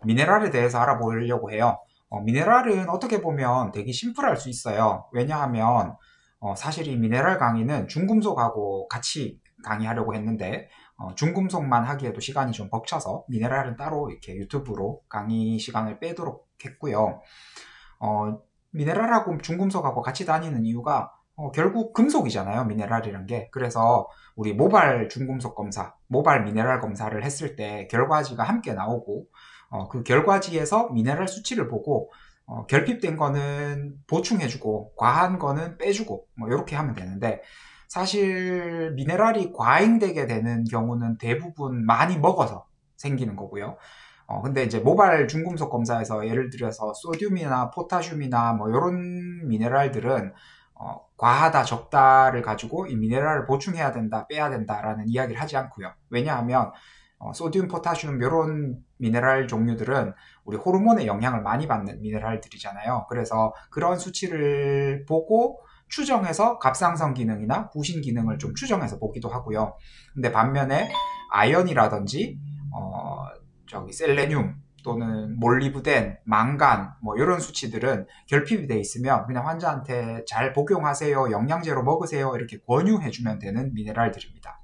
미네랄에 대해서 알아보려고 해요. 미네랄은 어떻게 보면 되게 심플할 수 있어요. 왜냐하면 사실 이 미네랄 강의는 중금속하고 같이 강의하려고 했는데 중금속만 하기에도 시간이 좀 벅차서 미네랄은 따로 이렇게 유튜브로 강의 시간을 빼도록 했고요. 어, 미네랄하고 중금속하고 같이 다니는 이유가 결국 금속이잖아요, 미네랄이란 게. 그래서 우리 모발 중금속 검사, 모발 미네랄 검사를 했을 때 결과지가 함께 나오고 그 결과지에서 미네랄 수치를 보고 결핍된 거는 보충해주고 과한 거는 빼주고 뭐 이렇게 하면 되는데 사실 미네랄이 과잉되게 되는 경우는 대부분 많이 먹어서 생기는 거고요. 근데 이제 모발 중금속 검사에서 예를 들어서 소듐이나 포타슘이나 뭐 이런 미네랄들은 과하다 적다를 가지고 이 미네랄을 보충해야 된다 빼야 된다라는 이야기를 하지 않고요. 왜냐하면 소듐, 포타슘 이런 미네랄 종류들은 우리 호르몬의 영향을 많이 받는 미네랄들이잖아요. 그래서 그런 수치를 보고 추정해서 갑상선 기능이나 부신 기능을 좀 추정해서 보기도 하고요. 근데 반면에 아연이라든지 저기 셀레늄 또는 몰리브덴, 망간 뭐 이런 수치들은 결핍이 돼 있으면 그냥 환자한테 잘 복용하세요, 영양제로 먹으세요 이렇게 권유해주면 되는 미네랄들입니다.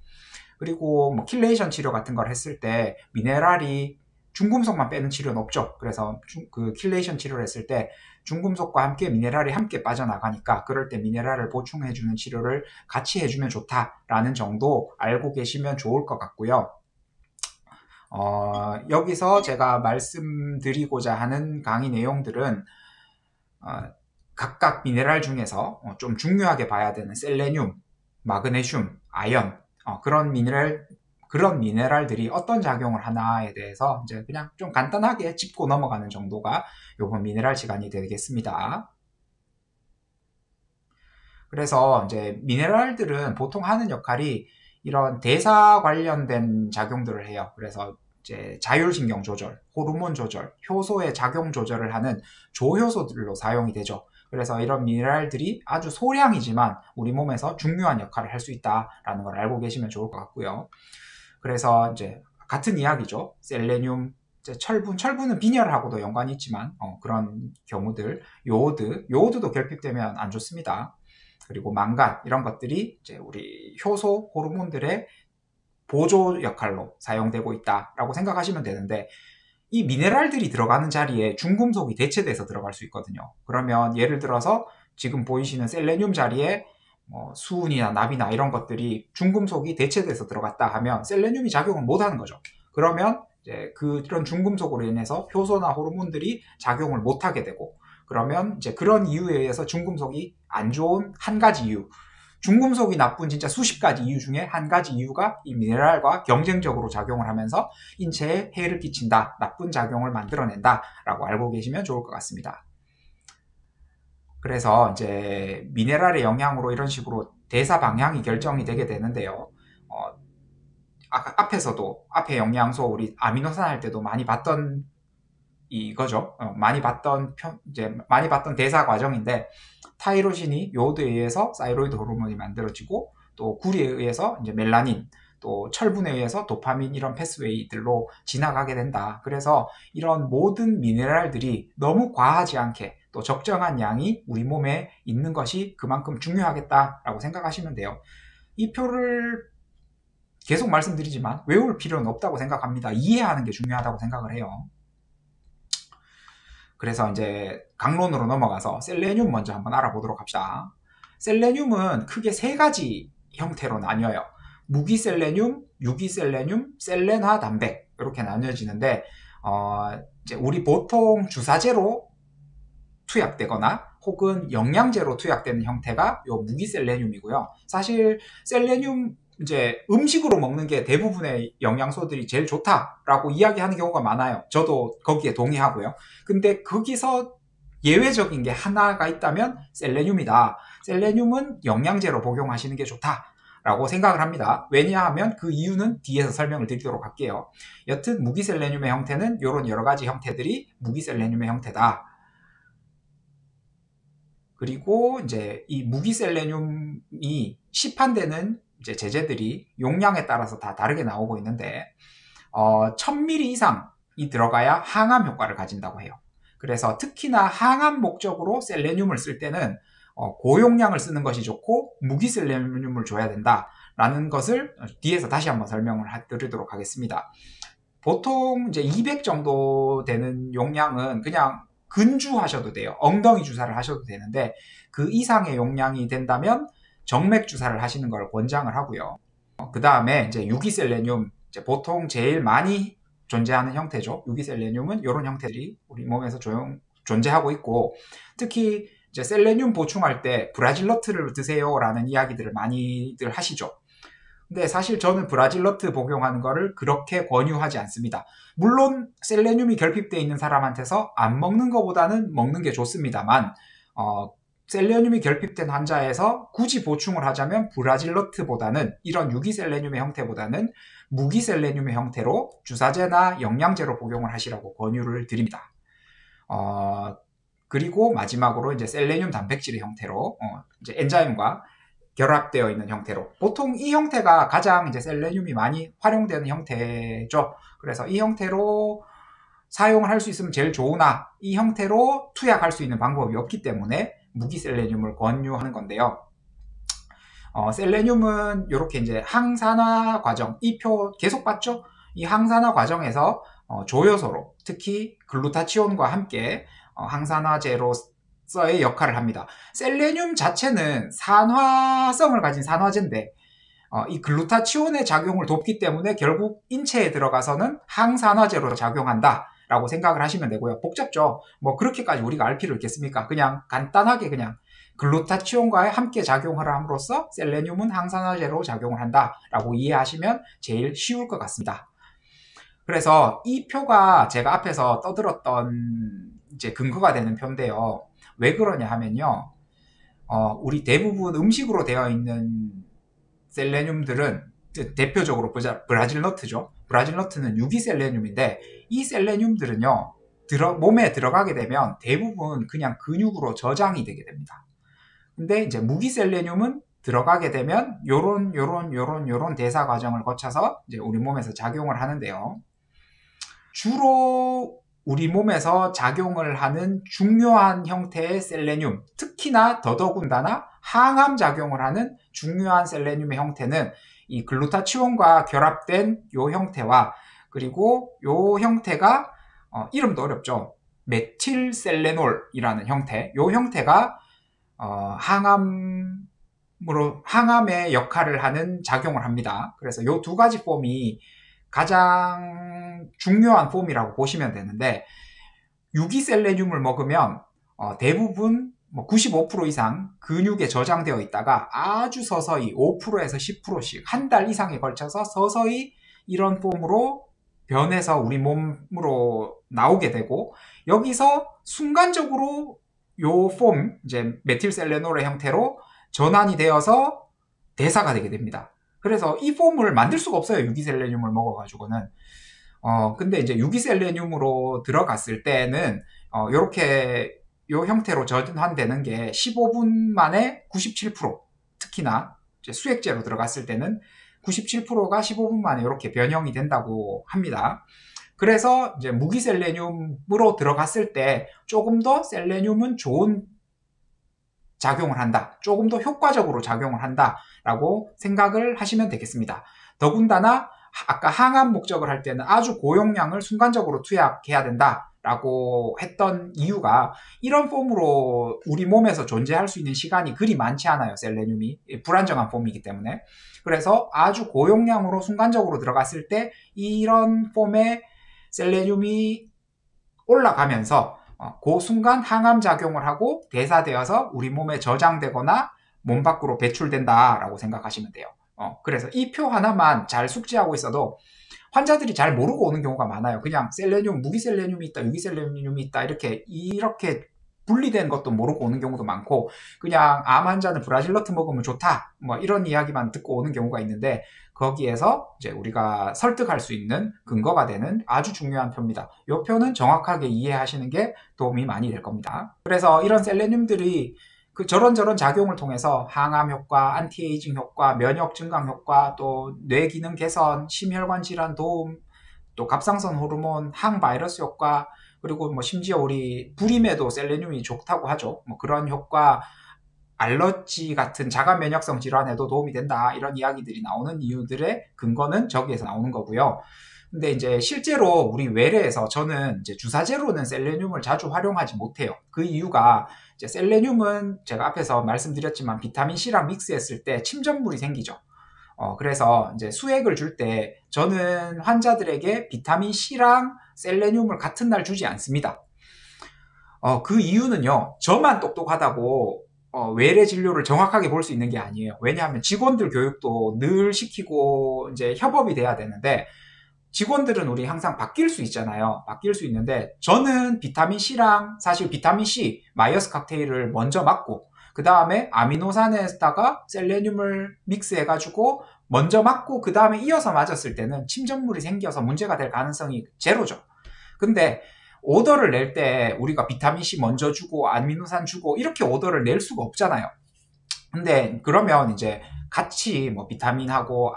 그리고 뭐 킬레이션 치료 같은 걸 했을 때 미네랄이 중금속만 빼는 치료는 없죠. 그래서 그 킬레이션 치료를 했을 때 중금속과 함께 미네랄이 함께 빠져나가니까 그럴 때 미네랄을 보충해주는 치료를 같이 해주면 좋다라는 정도 알고 계시면 좋을 것 같고요. 여기서 제가 말씀드리고자 하는 강의 내용들은 어, 각각 미네랄 중에서 좀 중요하게 봐야 되는 셀레늄, 마그네슘, 아연 그런 미네랄들이 어떤 작용을 하나에 대해서 이제 그냥 좀 간단하게 짚고 넘어가는 정도가 이번 미네랄 시간이 되겠습니다. 그래서 이제 미네랄들은 보통 하는 역할이 이런 대사 관련된 작용들을 해요. 그래서 이제 자율신경 조절, 호르몬 조절, 효소의 작용 조절을 하는 조효소들로 사용이 되죠. 그래서 이런 미네랄들이 아주 소량이지만 우리 몸에서 중요한 역할을 할 수 있다라는 걸 알고 계시면 좋을 것 같고요. 그래서 이제 같은 이야기죠. 셀레늄, 철분은 빈혈하고도 연관이 있지만 그런 경우들, 요오드도 결핍되면 안 좋습니다. 그리고 망간 이런 것들이 이제 우리 효소 호르몬들의 보조 역할로 사용되고 있다라고 생각하시면 되는데 이 미네랄들이 들어가는 자리에 중금속이 대체돼서 들어갈 수 있거든요. 그러면 예를 들어서 지금 보이시는 셀레늄 자리에 수은이나 납이나 이런 것들이 중금속이 대체돼서 들어갔다 하면 셀레늄이 작용을 못하는 거죠. 그러면 이제 그런 중금속으로 인해서 효소나 호르몬들이 작용을 못하게 되고 그러면 이제 그런 이유에 의해서 중금속이 안 좋은 한 가지 이유 중금속이 나쁜 진짜 수십 가지 이유 중에 한 가지 이유가 이 미네랄과 경쟁적으로 작용을 하면서 인체에 해를 끼친다, 나쁜 작용을 만들어낸다 라고 알고 계시면 좋을 것 같습니다. 그래서 이제 미네랄의 영향으로 이런 식으로 대사 방향이 결정이 되게 되는데요. 앞에서도 앞에 영양소 우리 아미노산 할 때도 많이 봤던 이거죠. 많이 봤던 대사 과정인데 타이로신이 요오드에 의해서 사이로이드 호르몬이 만들어지고 또 구리에 의해서 이제 멜라닌 또 철분에 의해서 도파민 이런 패스웨이들로 지나가게 된다. 그래서 이런 모든 미네랄들이 너무 과하지 않게 또 적정한 양이 우리 몸에 있는 것이 그만큼 중요하겠다라고 생각하시면 돼요. 이 표를 계속 말씀드리지만 외울 필요는 없다고 생각합니다. 이해하는 게 중요하다고 생각을 해요. 그래서 이제 강론으로 넘어가서 셀레늄 먼저 한번 알아보도록 합시다. 셀레늄은 크게 세 가지 형태로 나뉘어요. 무기셀레늄, 유기셀레늄, 셀레나 단백 이렇게 나뉘어지는데 이제 우리 보통 주사제로 투약되거나 혹은 영양제로 투약되는 형태가 요 무기셀레늄이고요. 사실 셀레늄 이제 음식으로 먹는 게 대부분의 영양소들이 제일 좋다라고 이야기하는 경우가 많아요. 저도 거기에 동의하고요. 근데 거기서 예외적인 게 하나가 있다면 셀레늄이다. 셀레늄은 영양제로 복용하시는 게 좋다라고 생각을 합니다. 왜냐하면 그 이유는 뒤에서 설명을 드리도록 할게요. 여튼 무기셀레늄의 형태는 이런 여러 가지 형태들이 무기셀레늄의 형태다. 그리고 이제 이 무기셀레늄이 시판되는 이제 제재들이 용량에 따라서 다 다르게 나오고 있는데 1000ml 이상 들어가야 항암 효과를 가진다고 해요. 그래서 특히나 항암 목적으로 셀레늄을 쓸 때는 고용량을 쓰는 것이 좋고 무기셀레늄을 줘야 된다라는 것을 뒤에서 다시 한번 설명을 드리도록 하겠습니다. 보통 이제 200 정도 되는 용량은 그냥 근주하셔도 돼요. 엉덩이 주사를 하셔도 되는데 그 이상의 용량이 된다면 정맥 주사를 하시는 걸 권장을 하고요. 그 다음에 이제 유기셀레늄, 이제 보통 제일 많이 존재하는 형태죠. 유기셀레늄은 이런 형태들이 우리 몸에서 존재하고 있고, 특히 이제 셀레늄 보충할 때 브라질너트를 드세요라는 이야기들을 많이들 하시죠. 근데 사실 저는 브라질너트 복용하는 거를 그렇게 권유하지 않습니다. 물론 셀레늄이 결핍되어 있는 사람한테서 안 먹는 것보다는 먹는 게 좋습니다만 셀레늄이 결핍된 환자에서 굳이 보충을 하자면 브라질너트보다는 이런 유기셀레늄의 형태보다는 무기셀레늄의 형태로 주사제나 영양제로 복용을 하시라고 권유를 드립니다. 그리고 마지막으로 이제 셀레늄 단백질의 형태로 이제 엔자임과 결합되어 있는 형태로, 보통 이 형태가 가장 이제 셀레늄이 많이 활용되는 형태죠. 그래서 이 형태로 사용을 할 수 있으면 제일 좋으나 이 형태로 투약할 수 있는 방법이 없기 때문에 무기셀레늄을 권유하는 건데요. 셀레늄은 이렇게 이제 항산화 과정, 이 표 계속 봤죠? 이 항산화 과정에서 조효소로, 특히 글루타치온과 함께 항산화제로서의 역할을 합니다. 셀레늄 자체는 산화성을 가진 산화제인데 이 글루타치온의 작용을 돕기 때문에 결국 인체에 들어가서는 항산화제로 작용한다 라고 생각을 하시면 되고요. 복잡죠? 뭐 그렇게까지 우리가 알 필요 있겠습니까? 그냥 간단하게 그냥 글루타치온과 함께 작용을 함으로써 셀레늄은 항산화제로 작용을 한다라고 이해하시면 제일 쉬울 것 같습니다. 그래서 이 표가 제가 앞에서 떠들었던 이제 근거가 되는 표인데요. 왜 그러냐 하면요. 우리 대부분 음식으로 되어 있는 셀레늄들은 대표적으로 브라질너트죠. 브라질너트는 유기셀레늄인데 이 셀레늄들은요. 몸에 들어가게 되면 대부분 그냥 근육으로 저장이 되게 됩니다. 근데 이제 무기셀레늄은 들어가게 되면 요런 대사 과정을 거쳐서 이제 우리 몸에서 작용을 하는데요. 주로 우리 몸에서 작용을 하는 중요한 형태의 셀레늄, 특히나 더더군다나 항암 작용을 하는 중요한 셀레늄의 형태는 이 글루타치온과 결합된 요 형태와, 그리고 요 형태가 이름도 어렵죠. 메틸셀레놀이라는 형태, 요 형태가 항암의 역할을 하는 작용을 합니다. 그래서 요 두 가지 폼이 가장 중요한 폼이라고 보시면 되는데, 유기셀레늄을 먹으면 대부분 95% 이상 근육에 저장되어 있다가 아주 서서히 5%에서 10%씩 한 달 이상에 걸쳐서 서서히 이런 폼으로 변해서 우리 몸으로 나오게 되고, 여기서 순간적으로 요 폼, 이제 메틸셀레놀의 형태로 전환이 되어서 대사가 되게 됩니다. 그래서 이 폼을 만들 수가 없어요. 유기셀레늄을 먹어가지고는. 근데 이제 유기셀레늄으로 들어갔을 때는 요렇게 요 형태로 전환되는 게 15분 만에 97%, 특히나 이제 수액제로 들어갔을 때는 97%가 15분 만에 이렇게 변형이 된다고 합니다. 그래서 이제 무기셀레늄으로 들어갔을 때 조금 더 셀레늄은 좋은 작용을 한다, 조금 더 효과적으로 작용을 한다라고 생각을 하시면 되겠습니다. 더군다나 아까 항암 목적을 할 때는 아주 고용량을 순간적으로 투약해야 된다라고 했던 이유가 이런 폼으로 우리 몸에서 존재할 수 있는 시간이 그리 많지 않아요. 셀레늄이 불안정한 폼이기 때문에. 그래서 아주 고용량으로 순간적으로 들어갔을 때 이런 폼의 셀레늄이 올라가면서 그 순간 항암 작용을 하고 대사되어서 우리 몸에 저장되거나 몸 밖으로 배출된다라고 생각하시면 돼요. 그래서 이 표 하나만 잘 숙지하고 있어도 환자들이 잘 모르고 오는 경우가 많아요. 그냥 셀레늄, 무기셀레늄이 있다, 유기셀레늄이 있다 이렇게 분리된 것도 모르고 오는 경우도 많고, 그냥 암 환자는 브라질너트 먹으면 좋다 뭐 이런 이야기만 듣고 오는 경우가 있는데, 거기에서 이제 우리가 설득할 수 있는 근거가 되는 아주 중요한 표입니다. 이 표는 정확하게 이해하시는 게 도움이 많이 될 겁니다. 그래서 이런 셀레늄들이 저런 작용을 통해서 항암 효과, 안티에이징 효과, 면역 증강 효과, 또 뇌 기능 개선, 심혈관 질환 도움, 또 갑상선 호르몬, 항바이러스 효과, 그리고 뭐 심지어 우리 불임에도 셀레늄이 좋다고 하죠. 뭐 그런 효과, 알러지 같은 자가 면역성 질환에도 도움이 된다. 이런 이야기들이 나오는 이유들의 근거는 저기에서 나오는 거고요. 근데 이제 실제로 우리 외래에서 저는 이제 주사제로는 셀레늄을 자주 활용하지 못해요. 그 이유가 이제 셀레늄은 제가 앞에서 말씀드렸지만 비타민 C랑 믹스했을 때 침전물이 생기죠. 그래서 이제 수액을 줄 때 저는 환자들에게 비타민 C랑 셀레늄을 같은 날 주지 않습니다. 그 이유는요, 저만 똑똑하다고 외래 진료를 정확하게 볼 수 있는 게 아니에요. 왜냐하면 직원들 교육도 늘 시키고 이제 협업이 돼야 되는데, 직원들은 우리 항상 바뀔 수 있잖아요. 바뀔 수 있는데, 저는 비타민 C랑 사실 비타민 C 마이어스 칵테일을 먼저 맞고, 그 다음에 아미노산에다가 셀레늄을 믹스해가지고 먼저 맞고 그 다음에 이어서 맞았을 때는 침전물이 생겨서 문제가 될 가능성이 제로죠. 근데 오더를 낼 때 우리가 비타민C 먼저 주고 아미노산 주고 이렇게 오더를 낼 수가 없잖아요. 근데 그러면 이제 같이 뭐 비타민하고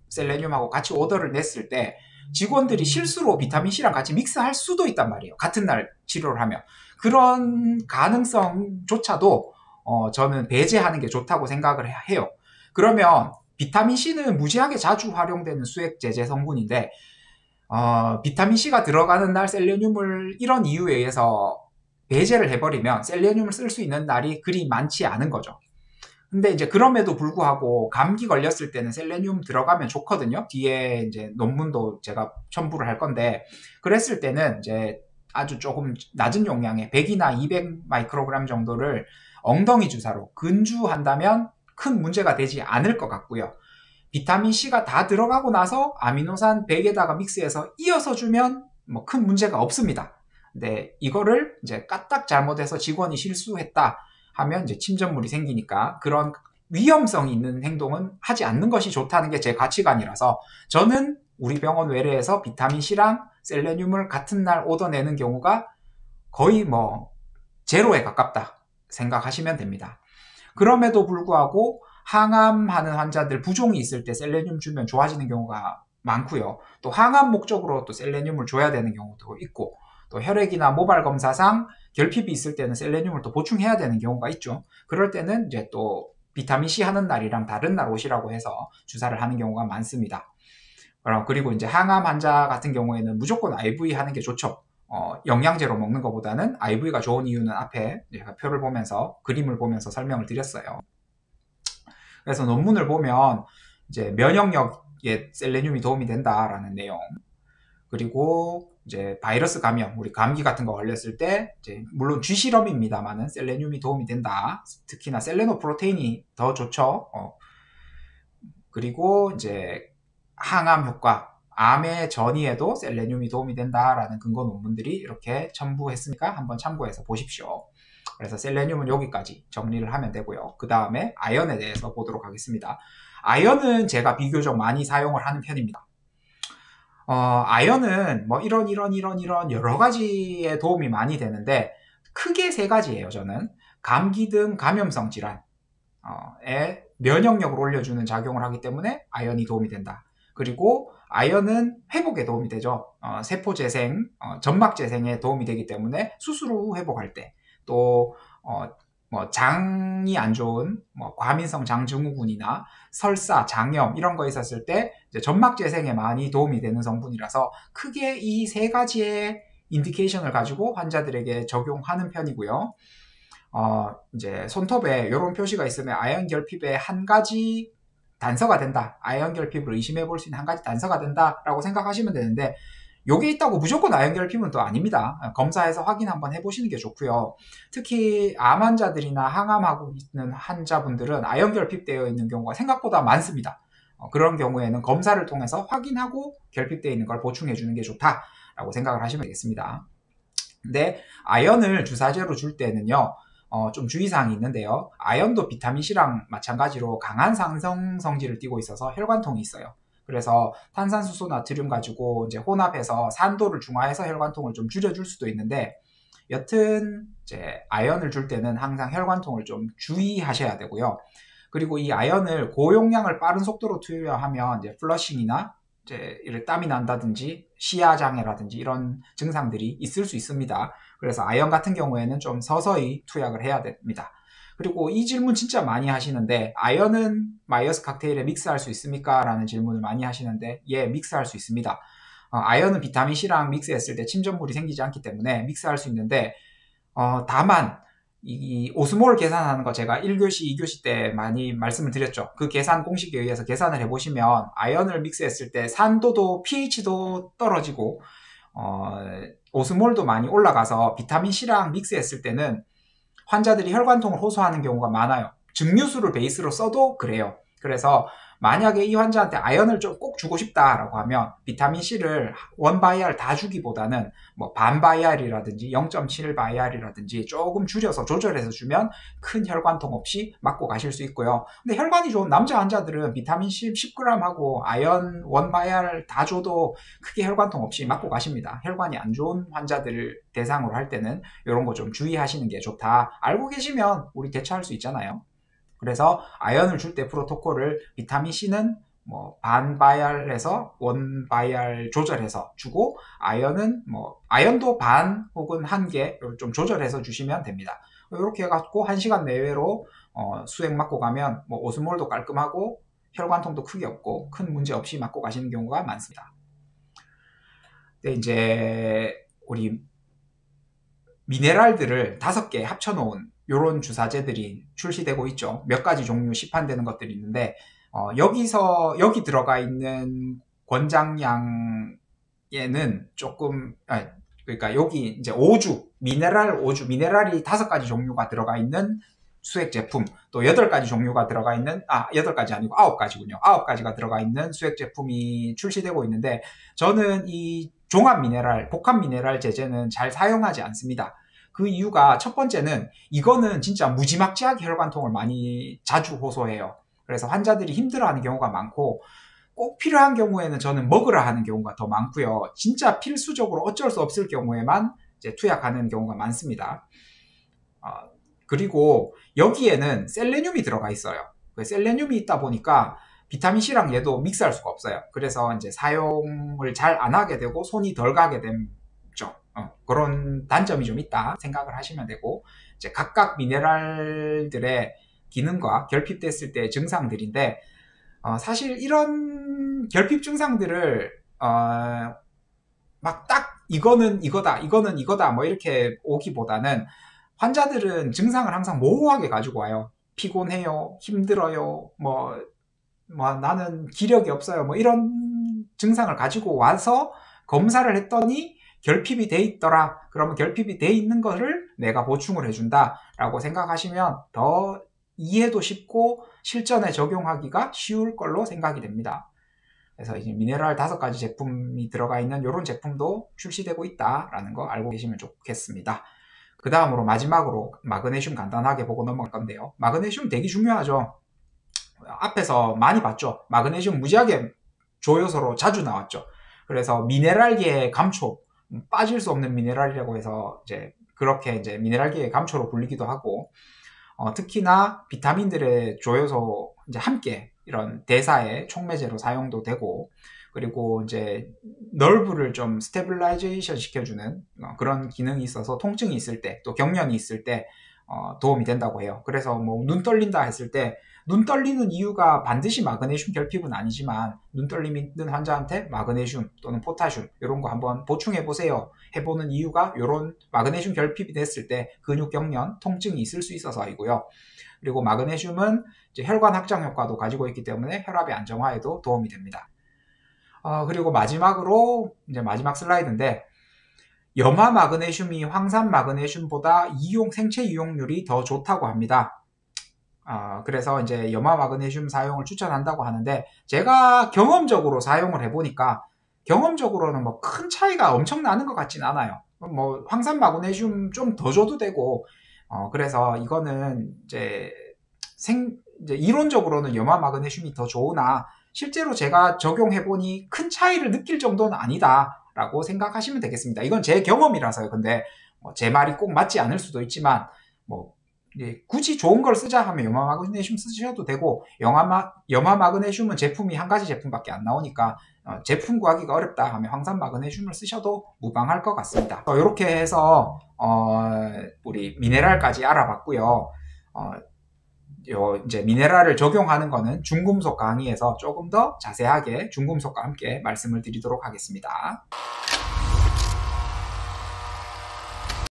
셀레늄하고 같이 오더를 냈을 때 직원들이 실수로 비타민C랑 같이 믹스할 수도 있단 말이에요. 같은 날 치료를 하면. 그런 가능성조차도 저는 배제하는 게 좋다고 생각을 해요. 그러면 비타민C는 무지하게 자주 활용되는 수액 제제 성분인데 비타민C가 들어가는 날 셀레늄을 이런 이유에 의해서 배제를 해버리면 셀레늄을 쓸 수 있는 날이 그리 많지 않은 거죠. 근데 이제 그럼에도 불구하고 감기 걸렸을 때는 셀레늄 들어가면 좋거든요. 뒤에 이제 논문도 제가 첨부를 할 건데, 그랬을 때는 이제 아주 조금 낮은 용량의 100이나 200 마이크로그램 정도를 엉덩이 주사로 근주한다면 큰 문제가 되지 않을 것 같고요. 비타민C가 다 들어가고 나서 아미노산 100에다가 믹스해서 이어서 주면 뭐 큰 문제가 없습니다. 근데 이거를 이제 까딱 잘못해서 직원이 실수했다 하면 이제 침전물이 생기니까 그런 위험성이 있는 행동은 하지 않는 것이 좋다는 게 제 가치관이라서 저는 우리 병원 외래에서 비타민C랑 셀레늄을 같은 날 얻어내는 경우가 거의 뭐 제로에 가깝다 생각하시면 됩니다. 그럼에도 불구하고 항암하는 환자들 부종이 있을 때 셀레늄 주면 좋아지는 경우가 많고요. 또 항암 목적으로 또 셀레늄을 줘야 되는 경우도 있고, 또 혈액이나 모발 검사상 결핍이 있을 때는 셀레늄을 또 보충해야 되는 경우가 있죠. 그럴 때는 이제 또 비타민C 하는 날이랑 다른 날 오시라고 해서 주사를 하는 경우가 많습니다. 그리고 이제 항암 환자 같은 경우에는 무조건 IV 하는 게 좋죠. 영양제로 먹는 것보다는 IV가 좋은 이유는 앞에 제가 표를 보면서 그림을 보면서 설명을 드렸어요. 그래서 논문을 보면 이제 면역력에 셀레늄이 도움이 된다라는 내용, 그리고 이제 바이러스 감염, 우리 감기 같은 거 걸렸을 때 이제 물론 쥐실험입니다만은 셀레늄이 도움이 된다. 특히나 셀레노 프로테인이 더 좋죠. 그리고 이제 항암 효과, 암의 전이에도 셀레늄이 도움이 된다라는 근거 논문들이 이렇게 첨부했으니까 한번 참고해서 보십시오. 그래서 셀레늄은 여기까지 정리를 하면 되고요. 그 다음에 아연에 대해서 보도록 하겠습니다. 아연은 제가 비교적 많이 사용을 하는 편입니다. 아연은 뭐 이런 여러 가지에 도움이 많이 되는데 크게 세 가지예요. 저는 감기 등 감염성 질환에 면역력을 올려주는 작용을 하기 때문에 아연이 도움이 된다. 그리고 아연은 회복에 도움이 되죠. 세포 재생, 점막 재생에 도움이 되기 때문에 수술 후 회복할 때, 또 뭐 장이 안 좋은 뭐 과민성 장증후군이나 설사, 장염 이런 거 있었을 때 이제 점막 재생에 많이 도움이 되는 성분이라서 크게 이 세 가지의 인디케이션을 가지고 환자들에게 적용하는 편이고요. 이제 손톱에 이런 표시가 있으면 아연 결핍에 한 가지 단서가 된다. 아연 결핍을 의심해 볼 수 있는 한 가지 단서가 된다라고 생각하시면 되는데, 요게 있다고 무조건 아연 결핍은 또 아닙니다. 검사해서 확인 한번 해보시는 게 좋고요. 특히 암 환자들이나 항암하고 있는 환자분들은 아연 결핍되어 있는 경우가 생각보다 많습니다. 그런 경우에는 검사를 통해서 확인하고 결핍되어 있는 걸 보충해 주는 게 좋다라고 생각을 하시면 되겠습니다. 근데 아연을 주사제로 줄 때는요, 좀 주의사항이 있는데요. 아연도 비타민C랑 마찬가지로 강한 상성 성질을 띠고 있어서 혈관통이 있어요. 그래서 탄산수소 나트륨 가지고 이제 혼합해서 산도를 중화해서 혈관통을 좀 줄여줄 수도 있는데, 여튼 이제 아연을 줄 때는 항상 혈관통을 좀 주의하셔야 되고요. 그리고 이 아연을 고용량을 빠른 속도로 투여하면 이제 플러싱이나 이제 이를 땀이 난다든지 시야 장애라든지 이런 증상들이 있을 수 있습니다. 그래서 아연 같은 경우에는 좀 서서히 투약을 해야 됩니다. 그리고 이 질문 진짜 많이 하시는데 아연은 마이어스 칵테일에 믹스할 수 있습니까? 라는 질문을 많이 하시는데 예, 믹스할 수 있습니다. 아연은 비타민 C랑 믹스했을 때 침전물이 생기지 않기 때문에 믹스할 수 있는데 다만 이 오스몰 계산하는 거 제가 1교시, 2교시 때 많이 말씀을 드렸죠. 그 계산 공식에 의해서 계산을 해보시면 아연을 믹스했을 때 산도도 pH도 떨어지고 오스몰도 많이 올라가서 비타민 C랑 믹스했을 때는 환자들이 혈관통을 호소하는 경우가 많아요. 증류수를 베이스로 써도 그래요. 그래서 만약에 이 환자한테 아연을 좀 꼭 주고 싶다라고 하면 비타민C를 원 바이알 다 주기보다는 뭐 반 바이알이라든지 0.7 바이알이라든지 조금 줄여서 조절해서 주면 큰 혈관통 없이 맞고 가실 수 있고요. 근데 혈관이 좋은 남자 환자들은 비타민C 10g 하고 아연 원 바이알 다 줘도 크게 혈관통 없이 맞고 가십니다. 혈관이 안 좋은 환자들 대상으로 할 때는 이런 거 좀 주의하시는 게 좋다. 알고 계시면 우리 대처할 수 있잖아요. 그래서 아연을 줄 때 프로토콜을 비타민C는 뭐 반 바이알에서 원 바이알 조절해서 주고 아연은 뭐 아연도 반 혹은 한 개 좀 조절해서 주시면 됩니다. 이렇게 해갖고 1시간 내외로 수액 맞고 가면 뭐 오스몰도 깔끔하고 혈관통도 크게 없고 큰 문제 없이 맞고 가시는 경우가 많습니다. 근데 이제 우리 미네랄들을 5개 합쳐놓은 이런 주사제들이 출시되고 있죠. 몇 가지 종류 시판되는 것들이 있는데 여기 들어가 있는 권장량에는 조금 그러니까 여기 이제 미네랄이 5가지 종류가 들어가 있는 수액 제품, 또 8가지 종류가 들어가 있는 8가지 아니고 9가지군요. 9가지가 들어가 있는 수액 제품이 출시되고 있는데 저는 이 종합 미네랄, 복합 미네랄 제제는 잘 사용하지 않습니다. 그 이유가 첫 번째는 이거는 진짜 무지막지하게 혈관통을 많이 자주 호소해요. 그래서 환자들이 힘들어하는 경우가 많고 꼭 필요한 경우에는 저는 먹으라 하는 경우가 더 많고요. 진짜 필수적으로 어쩔 수 없을 경우에만 이제 투약하는 경우가 많습니다. 그리고 여기에는 셀레늄이 들어가 있어요. 셀레늄이 있다 보니까 비타민C랑 얘도 믹스할 수가 없어요. 그래서 이제 사용을 잘 안 하게 되고 손이 덜 가게 되죠. 그런 단점이 좀 있다 생각을 하시면 되고 이제 각각 미네랄들의 기능과 결핍됐을 때의 증상들인데 사실 이런 결핍 증상들을 막 딱 이거는 이거다 뭐 이렇게 오기보다는 환자들은 증상을 항상 모호하게 가지고 와요. 피곤해요, 힘들어요, 뭐 나는 기력이 없어요, 뭐 이런 증상을 가지고 와서 검사를 했더니 결핍이 돼 있더라. 그러면 결핍이 돼 있는 거를 내가 보충을 해준다 라고 생각하시면 더 이해도 쉽고 실전에 적용하기가 쉬울 걸로 생각이 됩니다. 그래서 이제 미네랄 5가지 제품이 들어가 있는 이런 제품도 출시되고 있다라는 거 알고 계시면 좋겠습니다. 그 다음으로 마지막으로 마그네슘 간단하게 보고 넘어갈 건데요. 마그네슘 되게 중요하죠. 앞에서 많이 봤죠. 마그네슘 무지하게 조효소로 자주 나왔죠. 그래서 미네랄계의 감초, 빠질 수 없는 미네랄이라고 해서 이제 그렇게 이제 미네랄계의 감초로 불리기도 하고 특히나 비타민들의 조효소 이제 함께 이런 대사의 촉매제로 사용도 되고 그리고 이제 널브를 좀 스테빌라이제이션 시켜주는 그런 기능이 있어서 통증이 있을 때 또 경련이 있을 때 도움이 된다고 해요. 그래서 뭐 눈 떨린다 했을 때 눈 떨리는 이유가 반드시 마그네슘 결핍은 아니지만 눈 떨림 있는 환자한테 마그네슘 또는 포타슘 이런 거 한번 보충해 보세요 해보는 이유가 이런 마그네슘 결핍이 됐을 때 근육 경련, 통증이 있을 수 있어서이고요. 그리고 마그네슘은 이제 혈관 확장 효과도 가지고 있기 때문에 혈압의 안정화에도 도움이 됩니다. 그리고 마지막으로 이제 마지막 슬라이드인데 염화 마그네슘이 황산 마그네슘보다 생체 이용률이 더 좋다고 합니다. 그래서 이제 염화 마그네슘 사용을 추천한다고 하는데 제가 경험적으로 사용을 해보니까 경험적으로는 뭐 큰 차이가 엄청 나는 것 같진 않아요. 뭐 황산 마그네슘 좀 더 줘도 되고 그래서 이거는 이제 이론적으로는 염화 마그네슘이 더 좋으나 실제로 제가 적용해보니 큰 차이를 느낄 정도는 아니다 라고 생각하시면 되겠습니다. 이건 제 경험이라서요. 근데 제 말이 꼭 맞지 않을 수도 있지만 뭐 굳이 좋은 걸 쓰자 하면 염화 마그네슘 쓰셔도 되고 염화 마그네슘은 제품이 한 가지 제품밖에 안 나오니까 제품 구하기가 어렵다 하면 황산 마그네슘을 쓰셔도 무방할 것 같습니다. 이렇게 해서 우리 미네랄까지 알아봤고요. 이제 미네랄을 적용하는 거는 중금속 강의에서 조금 더 자세하게 중금속과 함께 말씀을 드리도록 하겠습니다.